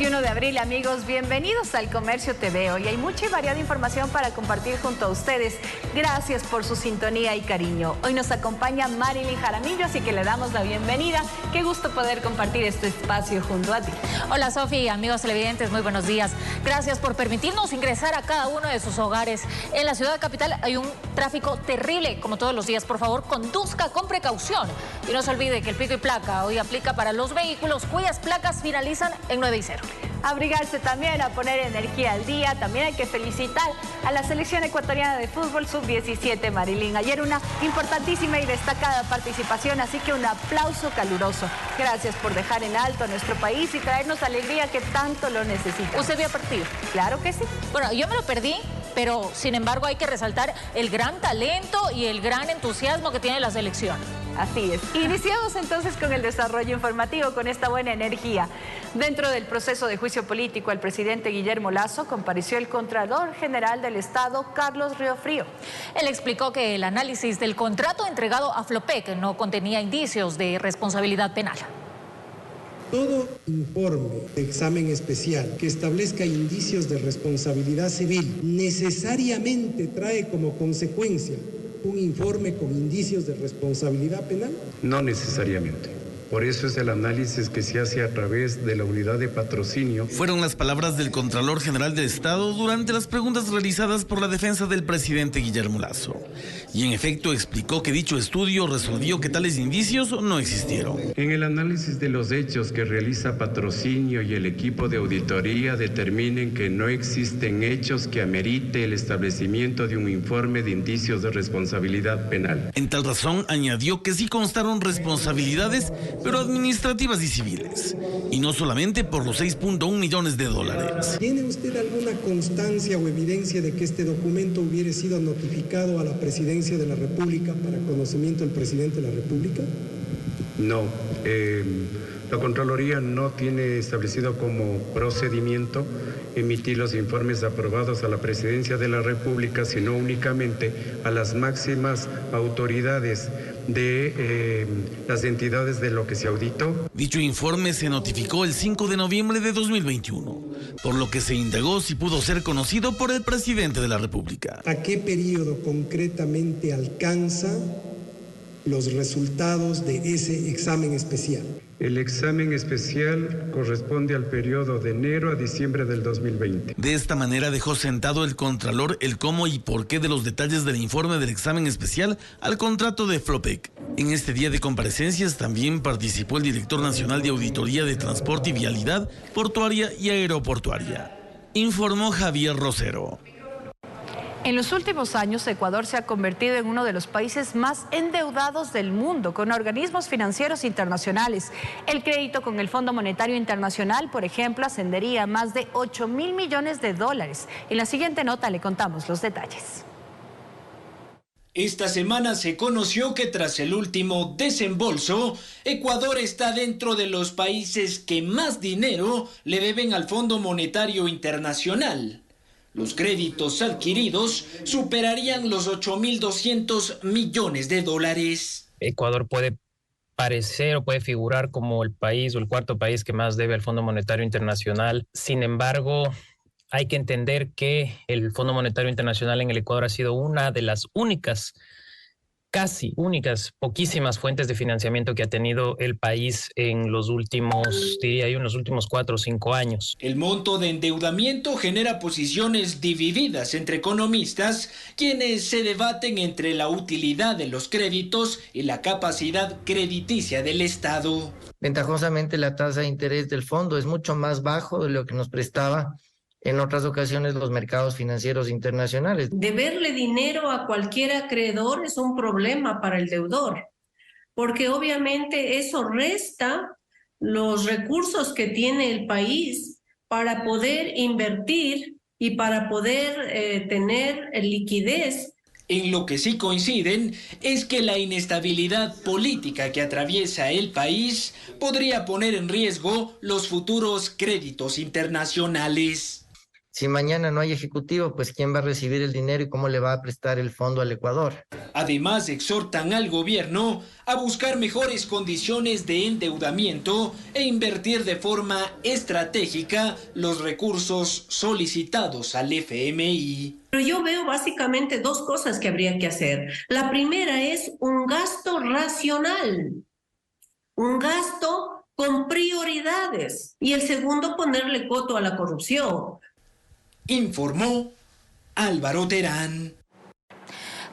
21 de abril, amigos, bienvenidos al Comercio TV. Hoy hay mucha y variada información para compartir junto a ustedes. Gracias por su sintonía y cariño. Hoy nos acompaña Marilyn Jaramillo, así que le damos la bienvenida. Qué gusto poder compartir este espacio junto a ti. Hola, Sofi, amigos televidentes, muy buenos días. Gracias por permitirnos ingresar a cada uno de sus hogares. En la ciudad capital hay un tráfico terrible, como todos los días. Por favor, conduzca con precaución. Y no se olvide que el pico y placa hoy aplica para los vehículos cuyas placas finalizan en 9 y 0. Abrigarse también, a poner energía al día. También hay que felicitar a la selección ecuatoriana de fútbol sub-17, Marilyn. Ayer una importantísima y destacada participación, así que un aplauso caluroso. Gracias por dejar en alto a nuestro país y traernos alegría que tanto lo necesita. ¿Usted vio partido? Claro que sí. Bueno, yo me lo perdí, pero sin embargo hay que resaltar el gran talento y el gran entusiasmo que tiene la selección. Así es. Iniciamos entonces con el desarrollo informativo, con esta buena energía. Dentro del proceso de juicio político al presidente Guillermo Lasso, compareció el Contralor General del Estado, Carlos Riofrío. Él explicó que el análisis del contrato entregado a Flopec no contenía indicios de responsabilidad penal. Todo informe de examen especial que establezca indicios de responsabilidad civil necesariamente trae como consecuencia un informe con indicios de responsabilidad penal. No necesariamente. Por eso es el análisis que se hace a través de la unidad de patrocinio. Fueron las palabras del Contralor General del Estado durante las preguntas realizadas por la defensa del presidente Guillermo Lasso. Y en efecto explicó que dicho estudio resolvió que tales indicios no existieron. En el análisis de los hechos que realiza patrocinio y el equipo de auditoría determinen que no existen hechos que amerite el establecimiento de un informe de indicios de responsabilidad penal. En tal razón añadió que sí constaron responsabilidades, pero administrativas y civiles, y no solamente por los 6.1 millones de dólares. ¿Tiene usted alguna constancia o evidencia de que este documento hubiera sido notificado a la Presidencia de la República para conocimiento del Presidente de la República? No, la Contraloría no tiene establecido como procedimiento emitir los informes aprobados a la Presidencia de la República, sino únicamente a las máximas autoridades de las entidades de lo que se auditó. Dicho informe se notificó el 5 de noviembre de 2021, por lo que se indagó si pudo ser conocido por el presidente de la República. ¿A qué periodo concretamente alcanza los resultados de ese examen especial? El examen especial corresponde al periodo de enero a diciembre del 2020. De esta manera dejó sentado el Contralor el cómo y por qué de los detalles del informe del examen especial al contrato de Flopec. En este día de comparecencias también participó el Director Nacional de Auditoría de Transporte y Vialidad Portuaria y Aeroportuaria. Informó Javier Rosero. En los últimos años, Ecuador se ha convertido en uno de los países más endeudados del mundo con organismos financieros internacionales. El crédito con el Fondo Monetario Internacional, por ejemplo, ascendería a más de 8.000 millones de dólares. En la siguiente nota le contamos los detalles. Esta semana se conoció que tras el último desembolso, Ecuador está dentro de los países que más dinero le deben al Fondo Monetario Internacional. Los créditos adquiridos superarían los 8.200 millones de dólares. Ecuador puede parecer o puede figurar como el país o el cuarto país que más debe al Fondo Monetario Internacional. Sin embargo, hay que entender que el Fondo Monetario Internacional en el Ecuador ha sido una de las únicas, casi únicas, poquísimas fuentes de financiamiento que ha tenido el país en los últimos, diría yo, en los últimos 4 o 5 años. El monto de endeudamiento genera posiciones divididas entre economistas, quienes se debaten entre la utilidad de los créditos y la capacidad crediticia del Estado. Ventajosamente, la tasa de interés del fondo es mucho más bajo de lo que nos prestaba en otras ocasiones los mercados financieros internacionales. Deberle dinero a cualquier acreedor es un problema para el deudor, porque obviamente eso resta los recursos que tiene el país para poder invertir y para poder tener liquidez. En lo que sí coinciden es que la inestabilidad política que atraviesa el país podría poner en riesgo los futuros créditos internacionales. Si mañana no hay ejecutivo, pues ¿quién va a recibir el dinero y cómo le va a prestar el fondo al Ecuador? Además, exhortan al gobierno a buscar mejores condiciones de endeudamiento e invertir de forma estratégica los recursos solicitados al FMI. Pero yo veo básicamente dos cosas que habría que hacer. La primera es un gasto racional, un gasto con prioridades. Y el segundo, ponerle coto a la corrupción. Informó Álvaro Terán.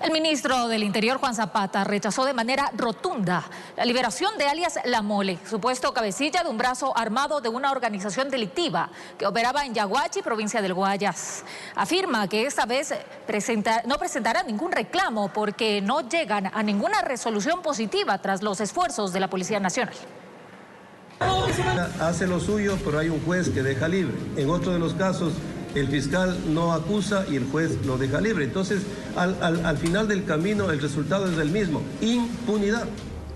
El ministro del Interior, Juan Zapata, rechazó de manera rotunda la liberación de alias La Mole, supuesto cabecilla de un brazo armado de una organización delictiva que operaba en Yaguachi, provincia del Guayas. Afirma que esta vez no presentará ningún reclamo porque no llegan a ninguna resolución positiva tras los esfuerzos de la Policía Nacional. Hace lo suyo, pero hay un juez que deja libre. En otro de los casos, el fiscal no acusa y el juez lo deja libre. Entonces, al final del camino, el resultado es el mismo: impunidad.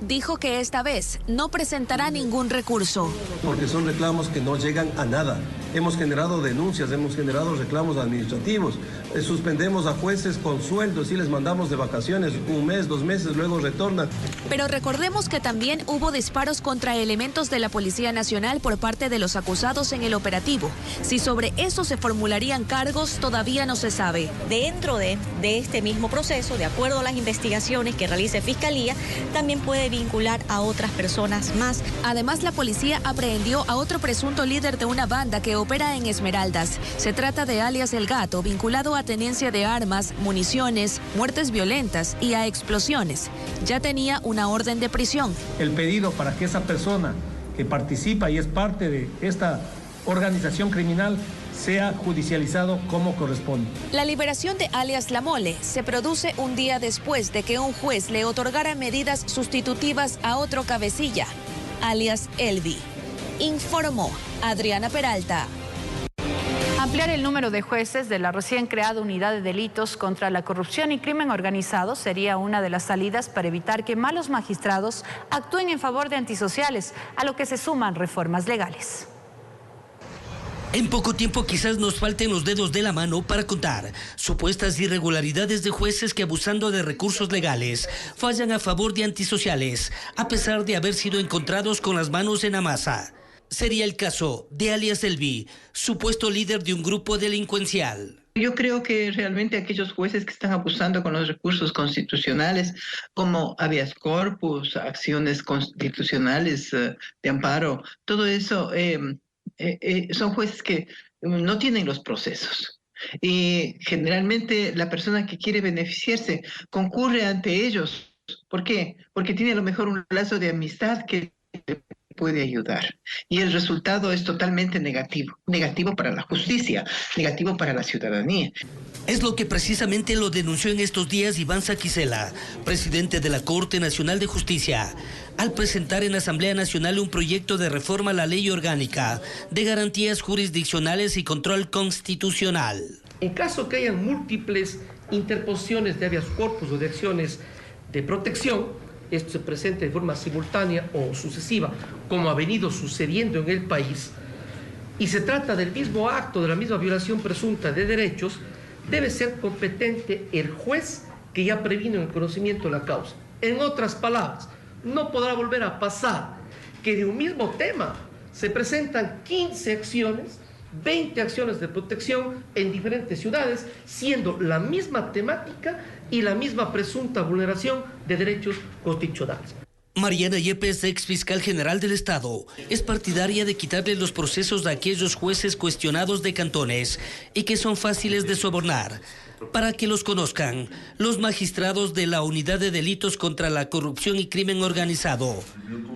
Dijo que esta vez no presentará ningún recurso. Porque son reclamos que no llegan a nada. Hemos generado denuncias, hemos generado reclamos administrativos. Suspendemos a jueces con sueldos y les mandamos de vacaciones 1 mes, 2 meses, luego retornan. Pero recordemos que también hubo disparos contra elementos de la Policía Nacional por parte de los acusados en el operativo. Si sobre eso se formularían cargos, todavía no se sabe. Dentro de este mismo proceso, de acuerdo a las investigaciones que realice Fiscalía, también puede vincular a otras personas más. Además, la policía aprehendió a otro presunto líder de una banda que opera en Esmeraldas. Se trata de alias El Gato, vinculado a tenencia de armas, municiones, muertes violentas y a explosiones. Ya tenía una orden de prisión. El pedido para que esa persona que participa y es parte de esta organización criminal sea judicializado como corresponde. La liberación de alias La Mole se produce un día después de que un juez le otorgara medidas sustitutivas a otro cabecilla, alias Elvi. Informó Adriana Peralta. Ampliar el número de jueces de la recién creada Unidad de Delitos contra la Corrupción y Crimen Organizado sería una de las salidas para evitar que malos magistrados actúen en favor de antisociales, a lo que se suman reformas legales. En poco tiempo quizás nos falten los dedos de la mano para contar supuestas irregularidades de jueces que, abusando de recursos legales, fallan a favor de antisociales, a pesar de haber sido encontrados con las manos en la masa. Sería el caso de alias Elvi, supuesto líder de un grupo delincuencial. Yo creo que realmente aquellos jueces que están abusando con los recursos constitucionales, como habeas corpus, acciones constitucionales de amparo, todo eso son jueces que no tienen los procesos. Y generalmente la persona que quiere beneficiarse concurre ante ellos. ¿Por qué? Porque tiene a lo mejor un lazo de amistad que puede ayudar. Y el resultado es totalmente negativo. Negativo para la justicia, negativo para la ciudadanía. Es lo que precisamente lo denunció en estos días Iván Saquicela, presidente de la Corte Nacional de Justicia, al presentar en la Asamblea Nacional un proyecto de reforma a la Ley Orgánica de Garantías Jurisdiccionales y Control Constitucional. En caso que hayan múltiples interposiciones de habeas corpus o de acciones de protección, esto se presente de forma simultánea o sucesiva, como ha venido sucediendo en el país, y se trata del mismo acto, de la misma violación presunta de derechos, debe ser competente el juez que ya previno el conocimiento de la causa. En otras palabras, no podrá volver a pasar que de un mismo tema se presentan 15 acciones, 20 acciones de protección en diferentes ciudades, siendo la misma temática y la misma presunta vulneración de derechos constitucionales. Mariana Yepes, ex fiscal general del Estado, es partidaria de quitarle los procesos a aquellos jueces cuestionados de cantones y que son fáciles de sobornar. Para que los conozcan, los magistrados de la Unidad de Delitos contra la Corrupción y Crimen Organizado,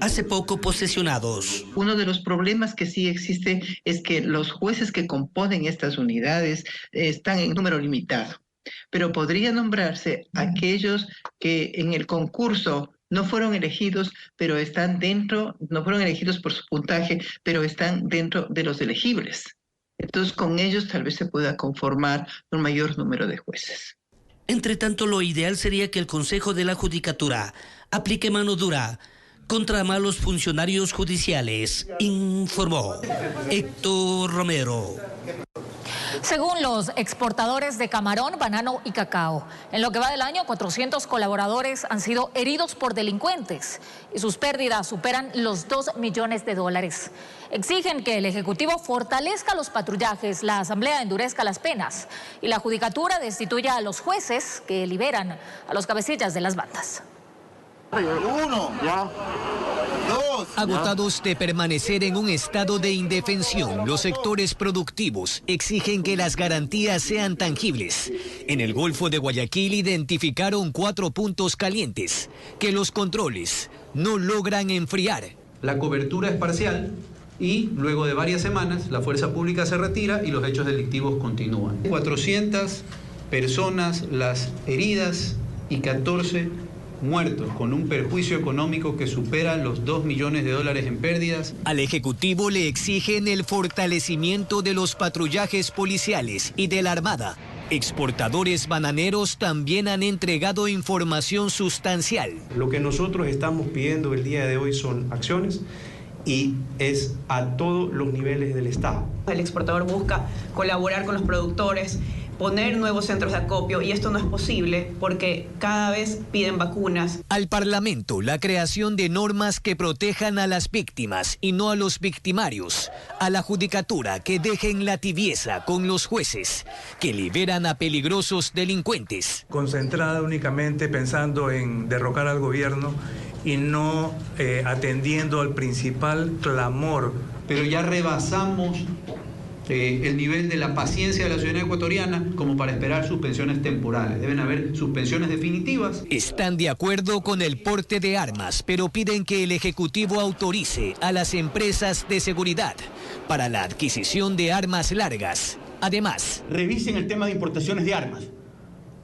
hace poco posesionados. Uno de los problemas que sí existe es que los jueces que componen estas unidades están en número limitado, pero podría nombrarse aquellos que en el concurso no fueron elegidos, pero están dentro, no fueron elegidos por su puntaje, pero están dentro de los elegibles. Entonces, con ellos tal vez se pueda conformar un mayor número de jueces. Entre tanto, lo ideal sería que el Consejo de la Judicatura aplique mano dura contra malos funcionarios judiciales, informó Héctor Romero. Según los exportadores de camarón, banano y cacao, en lo que va del año, 400 colaboradores han sido heridos por delincuentes y sus pérdidas superan los $2 millones. Exigen que el Ejecutivo fortalezca los patrullajes, la Asamblea endurezca las penas y la Judicatura destituya a los jueces que liberan a los cabecillas de las bandas. Agotados de permanecer en un estado de indefensión, los sectores productivos exigen que las garantías sean tangibles. En el Golfo de Guayaquil identificaron 4 puntos calientes que los controles no logran enfriar. La cobertura es parcial y luego de varias semanas la fuerza pública se retira y los hechos delictivos continúan. 400 personas las heridas y 14 muertos, con un perjuicio económico que supera los $2 millones en pérdidas. Al Ejecutivo le exigen el fortalecimiento de los patrullajes policiales y de la Armada. Exportadores bananeros también han entregado información sustancial. Lo que nosotros estamos pidiendo el día de hoy son acciones y es a todos los niveles del Estado. El exportador busca colaborar con los productores, poner nuevos centros de acopio, y esto no es posible porque cada vez piden vacunas. Al Parlamento, la creación de normas que protejan a las víctimas y no a los victimarios. A la Judicatura, que dejen la tibieza con los jueces, que liberan a peligrosos delincuentes. Concentrada únicamente pensando en derrocar al gobierno y no atendiendo al principal clamor. Pero ya rebasamos el nivel de la paciencia de la ciudadanía ecuatoriana como para esperar suspensiones temporales. Deben haber suspensiones definitivas. Están de acuerdo con el porte de armas, pero piden que el Ejecutivo autorice a las empresas de seguridad para la adquisición de armas largas. Además, revisen el tema de importaciones de armas,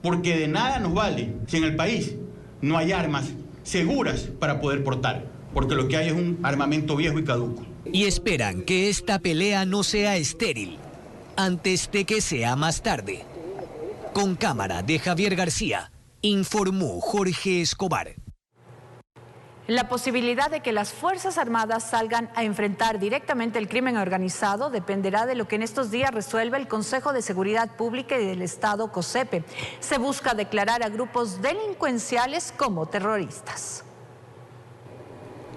porque de nada nos vale si en el país no hay armas seguras para poder portar, porque lo que hay es un armamento viejo y caduco. Y esperan que esta pelea no sea estéril antes de que sea más tarde. Con cámara de Javier García, informó Jorge Escobar. La posibilidad de que las Fuerzas Armadas salgan a enfrentar directamente el crimen organizado dependerá de lo que en estos días resuelva el Consejo de Seguridad Pública y del Estado COSEPE. Se busca declarar a grupos delincuenciales como terroristas.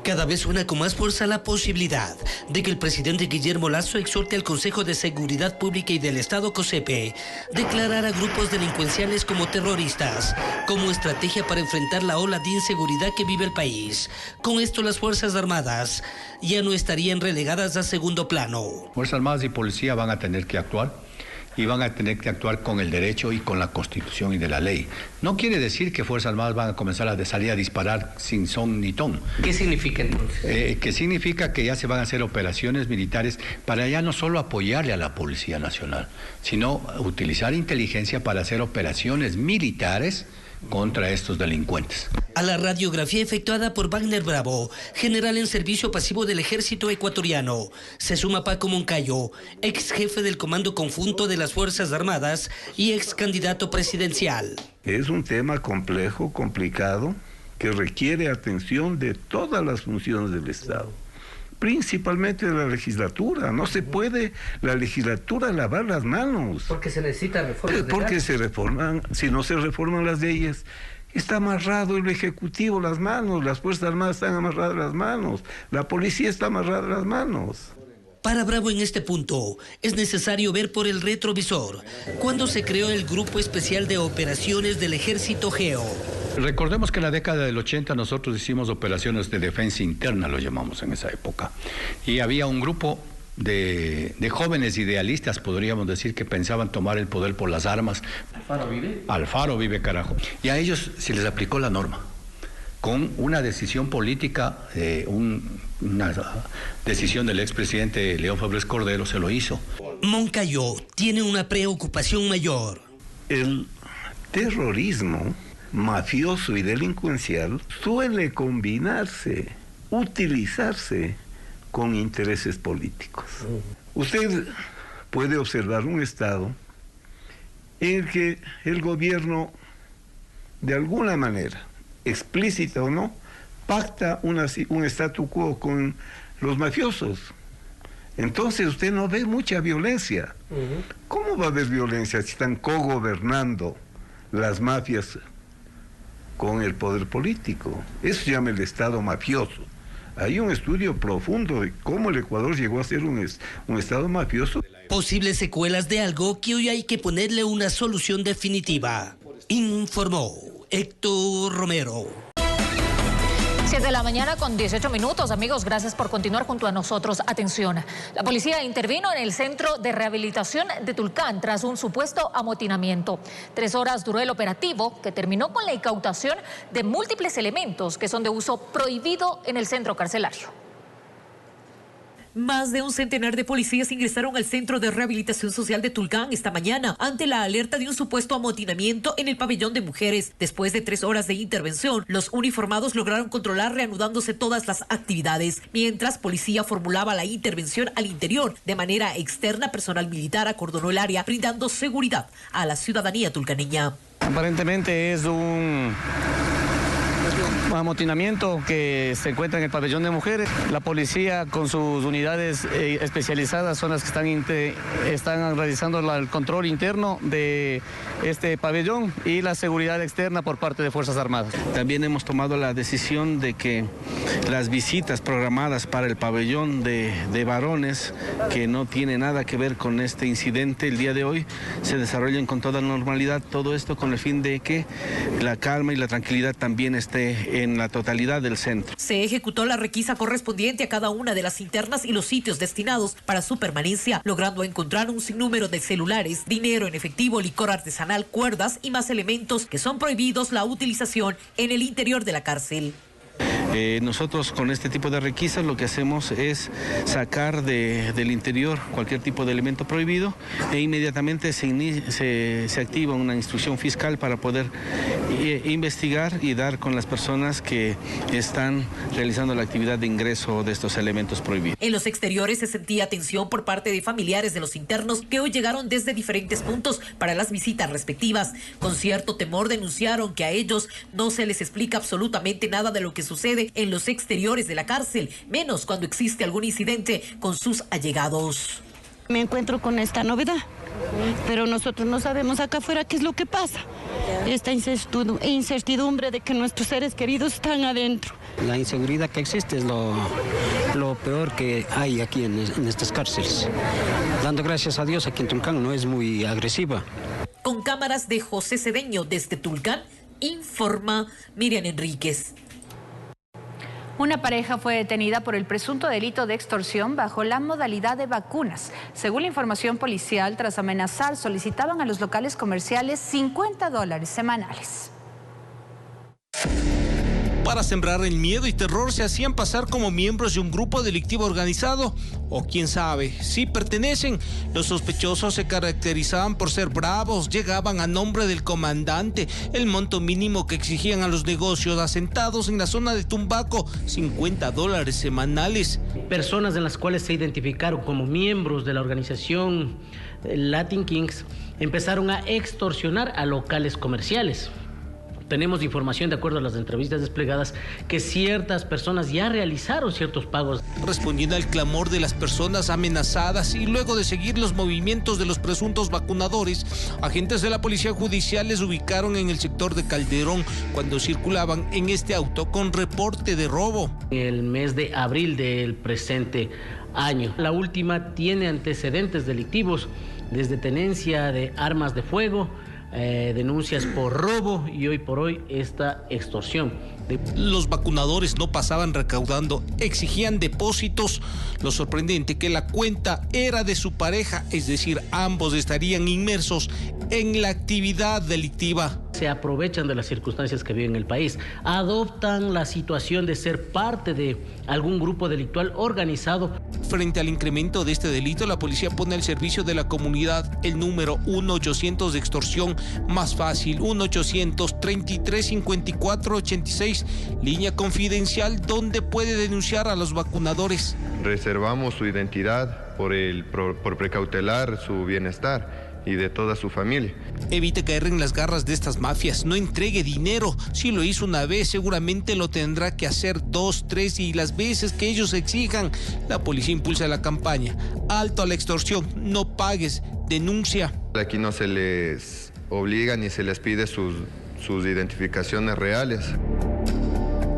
Cada vez suena con más fuerza la posibilidad de que el presidente Guillermo Lasso exhorte al Consejo de Seguridad Pública y del Estado COSEPE declarar a grupos delincuenciales como terroristas, como estrategia para enfrentar la ola de inseguridad que vive el país. Con esto las Fuerzas Armadas ya no estarían relegadas a segundo plano. Fuerzas Armadas y Policía van a tener que actuar. Y van a tener que actuar con el derecho y con la Constitución y de la ley. No quiere decir que Fuerzas Armadas van a comenzar a salir a disparar sin son ni ton. ¿Qué significa entonces? Que significa que ya se van a hacer operaciones militares para ya no solo apoyarle a la Policía Nacional, sino utilizar inteligencia para hacer operaciones militares contra estos delincuentes. A la radiografía efectuada por Wagner Bravo, general en servicio pasivo del Ejército Ecuatoriano, se suma Paco Moncayo, ex jefe del Comando Conjunto de las Fuerzas Armadas y ex candidato presidencial. Es un tema complejo, complicado, que requiere atención de todas las funciones del Estado, principalmente de la legislatura. No se puede la legislatura lavar las manos. Porque se necesita reformas. Porque se reforman, si no se reforman las leyes, está amarrado el Ejecutivo las manos, las Fuerzas Armadas están amarradas las manos, la policía está amarrada las manos. Para Bravo en este punto, es necesario ver por el retrovisor cuando se creó el Grupo Especial de Operaciones del Ejército GEO. Recordemos que en la década del 80 nosotros hicimos operaciones de defensa interna, lo llamamos en esa época. Y había un grupo de jóvenes idealistas, podríamos decir, que pensaban tomar el poder por las armas. ¿Alfaro vive? Alfaro vive, carajo. Y a ellos se les aplicó la norma. Con una decisión política, una decisión del expresidente León Febres Cordero, se lo hizo. Moncayo tiene una preocupación mayor. El terrorismo mafioso y delincuencial suele combinarse, utilizarse con intereses políticos. Usted puede observar un estado en el que el gobierno, de alguna manera, explícita o no, pacta un statu quo con los mafiosos. Entonces usted no ve mucha violencia. ¿Cómo va a haber violencia si están cogobernando las mafias con el poder político? Eso se llama el Estado mafioso. Hay un estudio profundo de cómo el Ecuador llegó a ser un Estado mafioso. Posibles secuelas de algo que hoy hay que ponerle una solución definitiva. Informó Héctor Romero. 7 de la mañana con 18 minutos. Amigos, gracias por continuar junto a nosotros. Atención, la policía intervino en el centro de rehabilitación de Tulcán tras un supuesto amotinamiento. 3 horas duró el operativo, que terminó con la incautación de múltiples elementos que son de uso prohibido en el centro carcelario. Más de un centenar de policías ingresaron al Centro de Rehabilitación Social de Tulcán esta mañana ante la alerta de un supuesto amotinamiento en el pabellón de mujeres. Después de 3 horas de intervención, los uniformados lograron controlar reanudándose todas las actividades. Mientras policía formulaba la intervención al interior, de manera externa, personal militar acordonó el área, brindando seguridad a la ciudadanía tulcaneña. Aparentemente es un amotinamiento que se encuentra en el pabellón de mujeres. La policía con sus unidades especializadas son las que están realizando el control interno de este pabellón y la seguridad externa por parte de Fuerzas Armadas. También hemos tomado la decisión de que las visitas programadas para el pabellón de varones, que no tiene nada que ver con este incidente el día de hoy, se desarrollen con toda normalidad. Todo esto con el fin de que la calma y la tranquilidad también esté en la totalidad del centro. Se ejecutó la requisa correspondiente a cada una de las internas y los sitios destinados para su permanencia, logrando encontrar un sinnúmero de celulares, dinero en efectivo, licor artesanal, cuerdas y más elementos que son prohibidos la utilización en el interior de la cárcel. Nosotros con este tipo de requisas lo que hacemos es sacar del interior cualquier tipo de elemento prohibido e inmediatamente se activa una instrucción fiscal para poder investigar y dar con las personas que están realizando la actividad de ingreso de estos elementos prohibidos. En los exteriores se sentía tensión por parte de familiares de los internos que hoy llegaron desde diferentes puntos para las visitas respectivas. Con cierto temor denunciaron que a ellos no se les explica absolutamente nada de lo que sucede en los exteriores de la cárcel, menos cuando existe algún incidente con sus allegados. Me encuentro con esta novedad, pero nosotros no sabemos acá afuera qué es lo que pasa. Esta incertidumbre de que nuestros seres queridos están adentro. La inseguridad que existe es lo peor que hay aquí en estas cárceles. Dando gracias a Dios, aquí en Tulcán no es muy agresiva. Con cámaras de José Cedeño desde Tulcán, informa Miriam Enríquez. Una pareja fue detenida por el presunto delito de extorsión bajo la modalidad de vacunas. Según la información policial, tras amenazar, solicitaban a los locales comerciales $50 semanales. Para sembrar el miedo y terror se hacían pasar como miembros de un grupo delictivo organizado, o quién sabe, si pertenecen. Los sospechosos se caracterizaban por ser bravos, llegaban a nombre del comandante. El monto mínimo que exigían a los negocios asentados en la zona de Tumbaco, $50 semanales. Personas en las cuales se identificaron como miembros de la organización Latin Kings empezaron a extorsionar a locales comerciales. Tenemos información, de acuerdo a las entrevistas desplegadas, que ciertas personas ya realizaron ciertos pagos. Respondiendo al clamor de las personas amenazadas y luego de seguir los movimientos de los presuntos vacunadores, agentes de la Policía Judicial les ubicaron en el sector de Calderón cuando circulaban en este auto con reporte de robo. El mes de abril del presente año. La última tiene antecedentes delictivos, desde tenencia de armas de fuego, denuncias por robo y hoy por hoy esta extorsión. Los vacunadores no pasaban recaudando, exigían depósitos. Lo sorprendente que la cuenta era de su pareja, es decir, ambos estarían inmersos en la actividad delictiva. Se aprovechan de las circunstancias que viven en el país, adoptan la situación de ser parte de algún grupo delictual organizado. Frente al incremento de este delito, la policía pone al servicio de la comunidad el número 1-800 de extorsión más fácil, 1-800-33-54-86, línea confidencial donde puede denunciar a los vacunadores. Reservamos su identidad por precautelar su bienestar y de toda su familia. Evite caer en las garras de estas mafias, no entregue dinero. Si lo hizo una vez, seguramente lo tendrá que hacer 2, 3 y las veces que ellos exijan. La policía impulsa la campaña. Alto a la extorsión, no pagues, denuncia. Aquí no se les obliga ni se les pide sus identificaciones reales.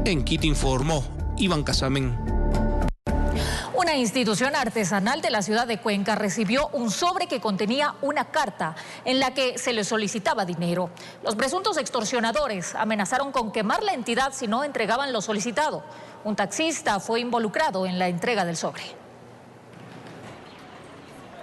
En Quito informó Iván Casamen. Una institución artesanal de la ciudad de Cuenca recibió un sobre que contenía una carta en la que se le solicitaba dinero. Los presuntos extorsionadores amenazaron con quemar la entidad si no entregaban lo solicitado. Un taxista fue involucrado en la entrega del sobre.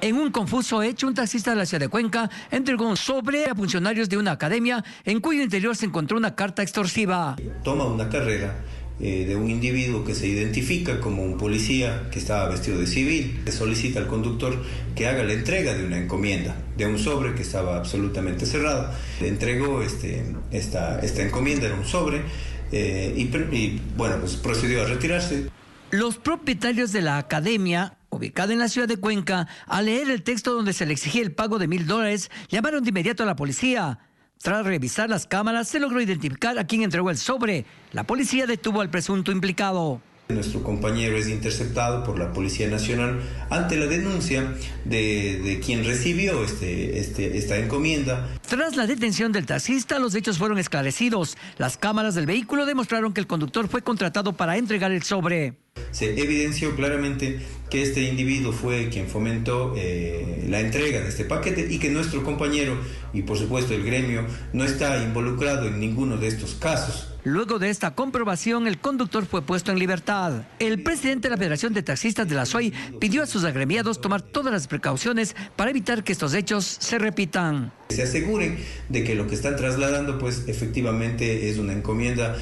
En un confuso hecho, un taxista de la ciudad de Cuenca entregó un sobre a funcionarios de una academia en cuyo interior se encontró una carta extorsiva. Toma una carrera de un individuo que se identifica como un policía que estaba vestido de civil. Le solicita al conductor que haga la entrega de una encomienda, de un sobre que estaba absolutamente cerrado. Le entregó esta encomienda, era un sobre, y bueno, pues procedió a retirarse. Los propietarios de la academia, ubicada en la ciudad de Cuenca, al leer el texto donde se le exigía el pago de $1,000, llamaron de inmediato a la policía. Tras revisar las cámaras, se logró identificar a quien entregó el sobre. La policía detuvo al presunto implicado. Nuestro compañero es interceptado por la Policía Nacional ante la denuncia de quien recibió esta encomienda. Tras la detención del taxista, los hechos fueron esclarecidos. Las cámaras del vehículo demostraron que el conductor fue contratado para entregar el sobre. Se evidenció claramente que este individuo fue quien fomentó la entrega de este paquete y que nuestro compañero y por supuesto el gremio no está involucrado en ninguno de estos casos. Luego de esta comprobación, el conductor fue puesto en libertad. El presidente de la Federación de Taxistas de la SUAY pidió a sus agremiados tomar todas las precauciones para evitar que estos hechos se repitan. Se aseguren de que lo que están trasladando pues efectivamente es una encomienda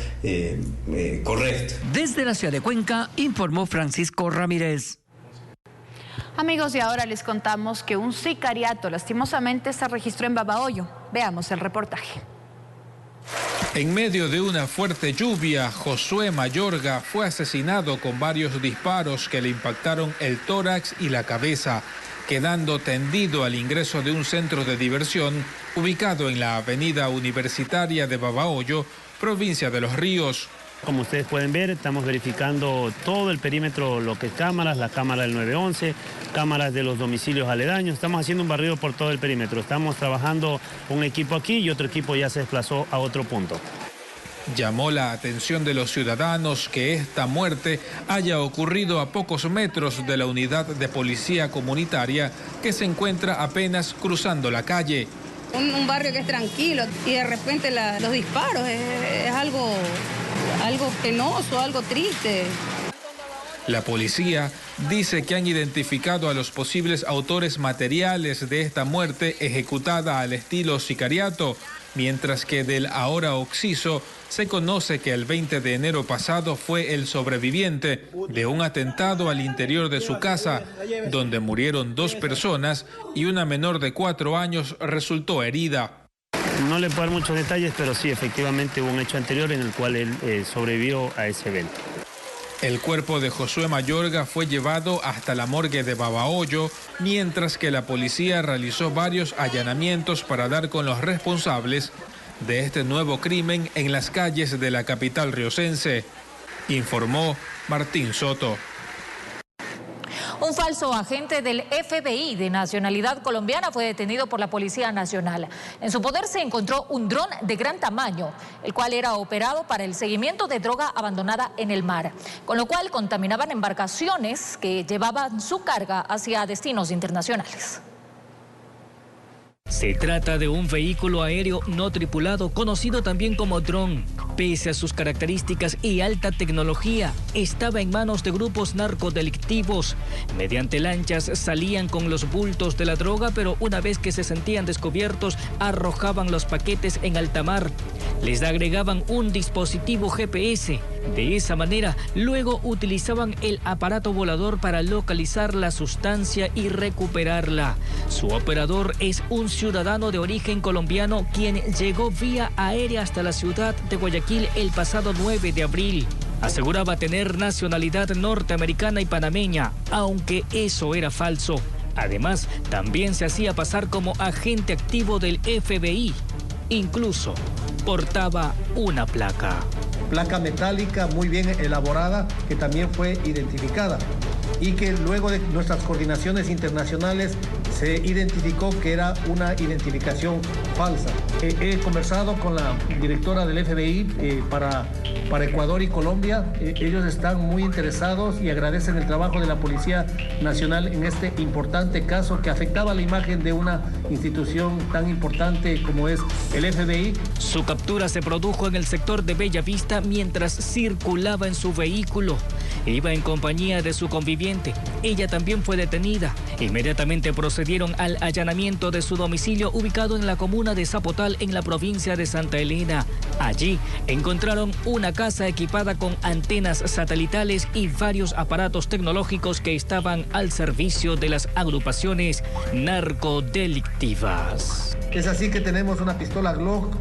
correcta. Desde la ciudad de Cuenca informó Francisco Ramírez. Amigos, y ahora les contamos que un sicariato lastimosamente se registró en Babahoyo. Veamos el reportaje. En medio de una fuerte lluvia, Josué Mayorga fue asesinado con varios disparos que le impactaron el tórax y la cabeza, quedando tendido al ingreso de un centro de diversión ubicado en la avenida Universitaria de Babahoyo, provincia de Los Ríos. Como ustedes pueden ver, estamos verificando todo el perímetro, lo que es cámaras, la cámara del 911, cámaras de los domicilios aledaños. Estamos haciendo un barrido por todo el perímetro. Estamos trabajando un equipo aquí y otro equipo ya se desplazó a otro punto. Llamó la atención de los ciudadanos que esta muerte haya ocurrido a pocos metros de la unidad de policía comunitaria que se encuentra apenas cruzando la calle. Un barrio que es tranquilo y de repente los disparos es algo penoso, algo triste. La policía dice que han identificado a los posibles autores materiales de esta muerte ejecutada al estilo sicariato, mientras que del ahora occiso se conoce que el 20 de enero pasado fue el sobreviviente de un atentado al interior de su casa, donde murieron 2 personas y una menor de 4 años resultó herida. No le puedo dar muchos detalles, pero sí, efectivamente hubo un hecho anterior en el cual él sobrevivió a ese evento. El cuerpo de Josué Mayorga fue llevado hasta la morgue de Babahoyo, mientras que la policía realizó varios allanamientos para dar con los responsables de este nuevo crimen en las calles de la capital riocense, informó Martín Soto. Un falso agente del FBI de nacionalidad colombiana fue detenido por la Policía Nacional. En su poder se encontró un dron de gran tamaño, el cual era operado para el seguimiento de droga abandonada en el mar, con lo cual contaminaban embarcaciones que llevaban su carga hacia destinos internacionales. Se trata de un vehículo aéreo no tripulado, conocido también como dron. Pese a sus características y alta tecnología, estaba en manos de grupos narcodelictivos. Mediante lanchas salían con los bultos de la droga, pero una vez que se sentían descubiertos, arrojaban los paquetes en alta mar. Les agregaban un dispositivo GPS. De esa manera, luego utilizaban el aparato volador para localizar la sustancia y recuperarla. Su operador es un ciudadano de origen colombiano quien llegó vía aérea hasta la ciudad de Guayaquil el pasado 9 de abril. Aseguraba tener nacionalidad norteamericana y panameña, aunque eso era falso. Además, también se hacía pasar como agente activo del FBI. Incluso portaba una placa. Placa metálica muy bien elaborada que también fue identificada y que luego de nuestras coordinaciones internacionales se identificó que era una identificación falsa. He conversado con la directora del FBI para Ecuador y Colombia. Ellos están muy interesados y agradecen el trabajo de la Policía Nacional en este importante caso que afectaba la imagen de una institución tan importante como es el FBI. Su captura se produjo en el sector de Bella Vista mientras circulaba en su vehículo. Iba en compañía de su conviviente. Ella también fue detenida. Inmediatamente procedieron al allanamiento de su domicilio ubicado en la comuna de Zapotal, en la provincia de Santa Elena. Allí encontraron una casa equipada con antenas satelitales y varios aparatos tecnológicos que estaban al servicio de las agrupaciones narcodelictivas. Es así que tenemos una pistola Glock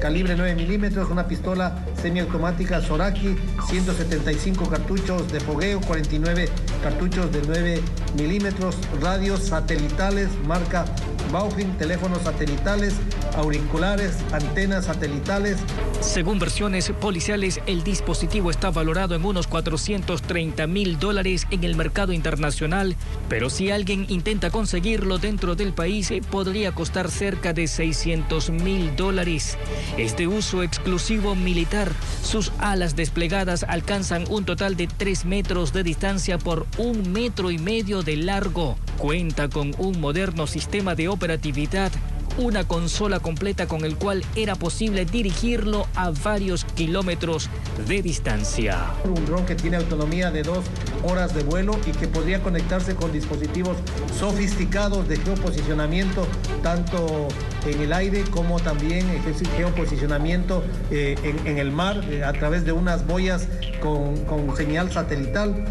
calibre 9 milímetros, una pistola semiautomática Zoraki, 175 cartuchos de fogueo, 49 cartuchos de 9 milímetros, radios satelitales marca Baufin, teléfonos satelitales, auriculares, antenas satelitales. Según versiones policiales, el dispositivo está valorado en unos $430.000 en el mercado internacional, pero si alguien intenta conseguirlo dentro del país, podría costar cerca de $600.000. Es de uso exclusivo militar. Sus alas desplegadas alcanzan un total de 3 metros de distancia por 1,5 metros de largo. Cuenta con un moderno sistema de operatividad, una consola completa con el cual era posible dirigirlo a varios kilómetros de distancia. Un dron que tiene autonomía de 2 horas de vuelo y que podría conectarse con dispositivos sofisticados de geoposicionamiento, tanto en el aire como también geoposicionamiento en el mar, a través de unas boyas con señal satelital.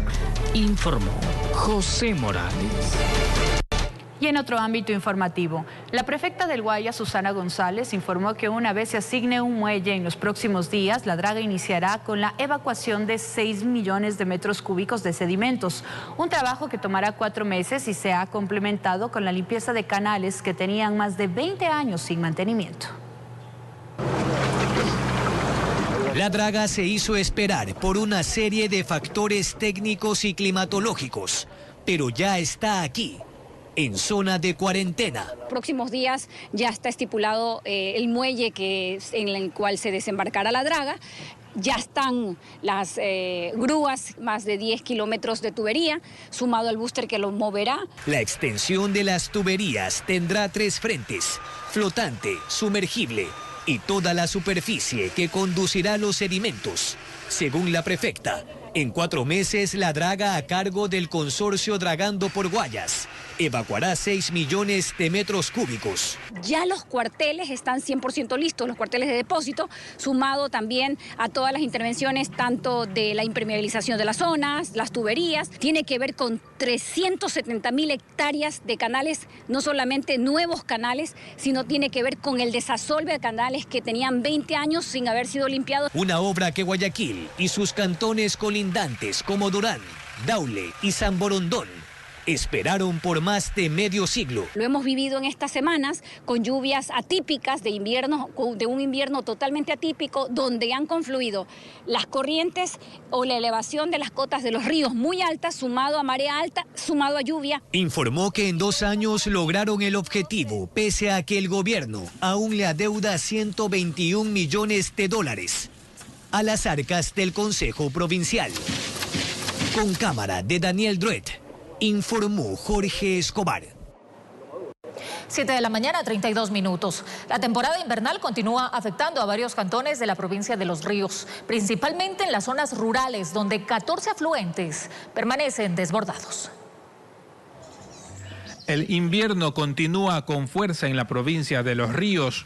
Informó José Morales. Y en otro ámbito informativo, la prefecta del Guayas, Susana González, informó que una vez se asigne un muelle en los próximos días, la Draga iniciará con la evacuación de 6 millones de metros cúbicos de sedimentos, un trabajo que tomará 4 meses y se ha complementado con la limpieza de canales que tenían más de 20 años sin mantenimiento. La Draga se hizo esperar por una serie de factores técnicos y climatológicos, pero ya está aquí, en zona de cuarentena. Próximos días ya está estipulado el muelle en el cual se desembarcará la Draga. Ya están las grúas, más de 10 kilómetros de tubería, sumado al booster que los moverá. La extensión de las tuberías tendrá 3 frentes: flotante, sumergible y toda la superficie que conducirá los sedimentos. Según la prefecta, en 4 meses la Draga, a cargo del consorcio Dragando por Guayas, evacuará 6 millones de metros cúbicos. Ya los cuarteles están 100% listos, los cuarteles de depósito, sumado también a todas las intervenciones, tanto de la impermeabilización de las zonas, las tuberías. Tiene que ver con 370.000 hectáreas de canales, no solamente nuevos canales, sino tiene que ver con el desasolve de canales que tenían 20 años sin haber sido limpiados. Una obra que Guayaquil y sus cantones colindantes como Durán, Daule y San Borondón esperaron por más de medio siglo. Lo hemos vivido en estas semanas con lluvias atípicas de invierno, de un invierno totalmente atípico, donde han confluido las corrientes o la elevación de las cotas de los ríos muy altas, sumado a marea alta, sumado a lluvia. Informó que en 2 años lograron el objetivo, pese a que el gobierno aún le adeuda $121 millones a las arcas del Consejo Provincial. Con cámara de Daniel Druet, informó Jorge Escobar. 7 de la mañana, 32 minutos. La temporada invernal continúa afectando a varios cantones de la provincia de Los Ríos, principalmente en las zonas rurales, donde 14 afluentes permanecen desbordados. El invierno continúa con fuerza en la provincia de Los Ríos.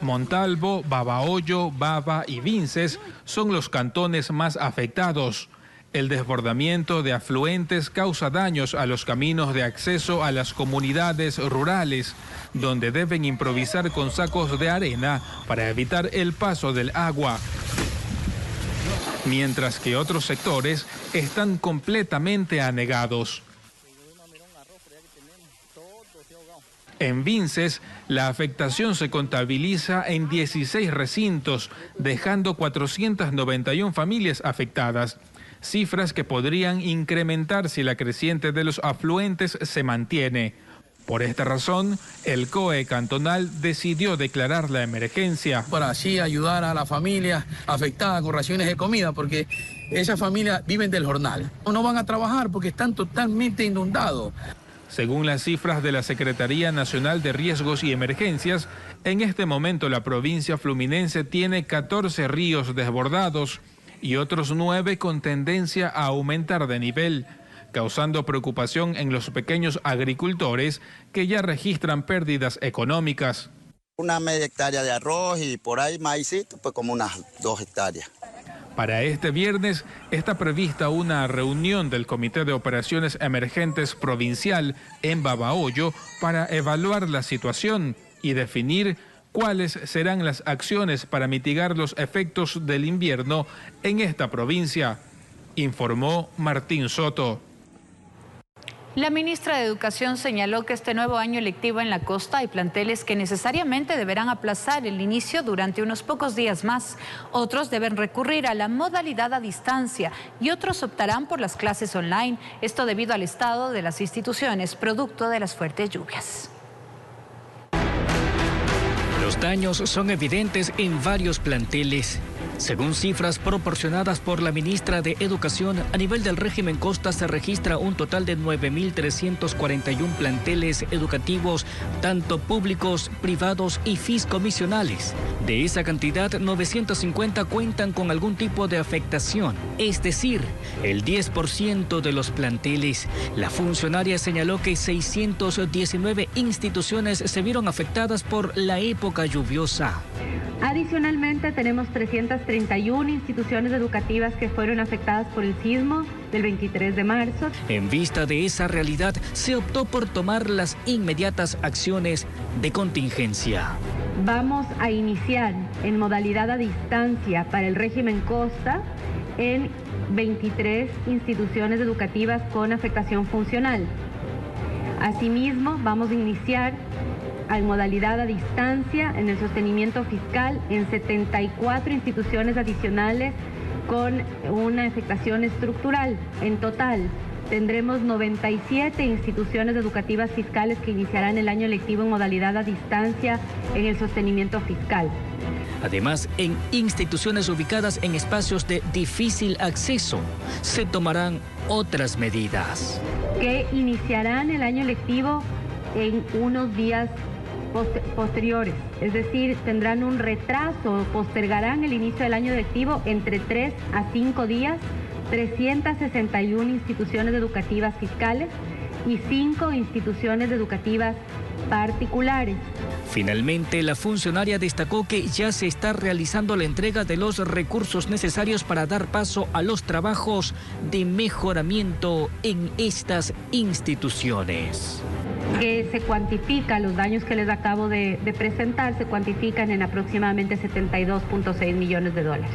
Montalvo, Babahoyo, Baba y Vinces son los cantones más afectados. El desbordamiento de afluentes causa daños a los caminos de acceso a las comunidades rurales, donde deben improvisar con sacos de arena para evitar el paso del agua. Mientras que otros sectores están completamente anegados. En Vinces, la afectación se contabiliza en 16 recintos, dejando 491 familias afectadas. Cifras que podrían incrementar si la creciente de los afluentes se mantiene. Por esta razón, el COE cantonal decidió declarar la emergencia. Para así ayudar a la familia afectada con raciones de comida, porque esas familias viven del jornal. No van a trabajar porque están totalmente inundados. Según las cifras de la Secretaría Nacional de Riesgos y Emergencias, en este momento la provincia fluminense tiene 14 ríos desbordados y otros 9 con tendencia a aumentar de nivel, causando preocupación en los pequeños agricultores que ya registran pérdidas económicas. Una media hectárea de arroz y por ahí maicito, pues como unas 2 hectáreas. Para este viernes está prevista una reunión del Comité de Operaciones Emergentes Provincial en Babahoyo para evaluar la situación y definir cuáles serán las acciones para mitigar los efectos del invierno en esta provincia, informó Martín Soto. La ministra de Educación señaló que este nuevo año lectivo en la costa hay planteles que necesariamente deberán aplazar el inicio durante unos pocos días más. Otros deben recurrir a la modalidad a distancia y otros optarán por las clases online. Esto debido al estado de las instituciones, producto de las fuertes lluvias. Los daños son evidentes en varios planteles. Según cifras proporcionadas por la ministra de Educación, a nivel del régimen costa se registra un total de 9.341 planteles educativos, tanto públicos, privados y fiscomisionales. De esa cantidad, 950 cuentan con algún tipo de afectación, es decir, el 10% de los planteles. La funcionaria señaló que 619 instituciones se vieron afectadas por la época lluviosa. Adicionalmente, tenemos 331 instituciones educativas que fueron afectadas por el sismo del 23 de marzo. En vista de esa realidad, se optó por tomar las inmediatas acciones de contingencia. Vamos a iniciar en modalidad a distancia para el régimen costa en 23 instituciones educativas con afectación funcional. Asimismo, vamos a iniciar en modalidad a distancia en el sostenimiento fiscal en 74 instituciones adicionales con una afectación estructural. En total, tendremos 97 instituciones educativas fiscales que iniciarán el año lectivo en modalidad a distancia en el sostenimiento fiscal. Además, en instituciones ubicadas en espacios de difícil acceso, se tomarán otras medidas. Que iniciarán el año lectivo en unos días posteriores, es decir, tendrán un retraso, postergarán el inicio del año lectivo entre 3 a 5 días, 361 instituciones educativas fiscales y 5 instituciones educativas particulares. Finalmente, la funcionaria destacó que ya se está realizando la entrega de los recursos necesarios para dar paso a los trabajos de mejoramiento en estas instituciones. Que se cuantifica, los daños que les acabo de presentar, se cuantifican en aproximadamente 72.6 millones de dólares.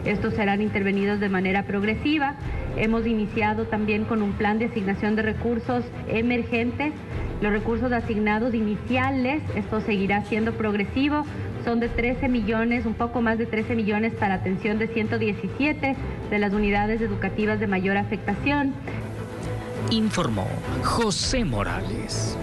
Estos serán intervenidos de manera progresiva. Hemos iniciado también con un plan de asignación de recursos emergentes. Los recursos asignados iniciales, esto seguirá siendo progresivo, son de 13 millones, un poco más de 13 millones para atención de 117 de las unidades educativas de mayor afectación. Informó José Morales.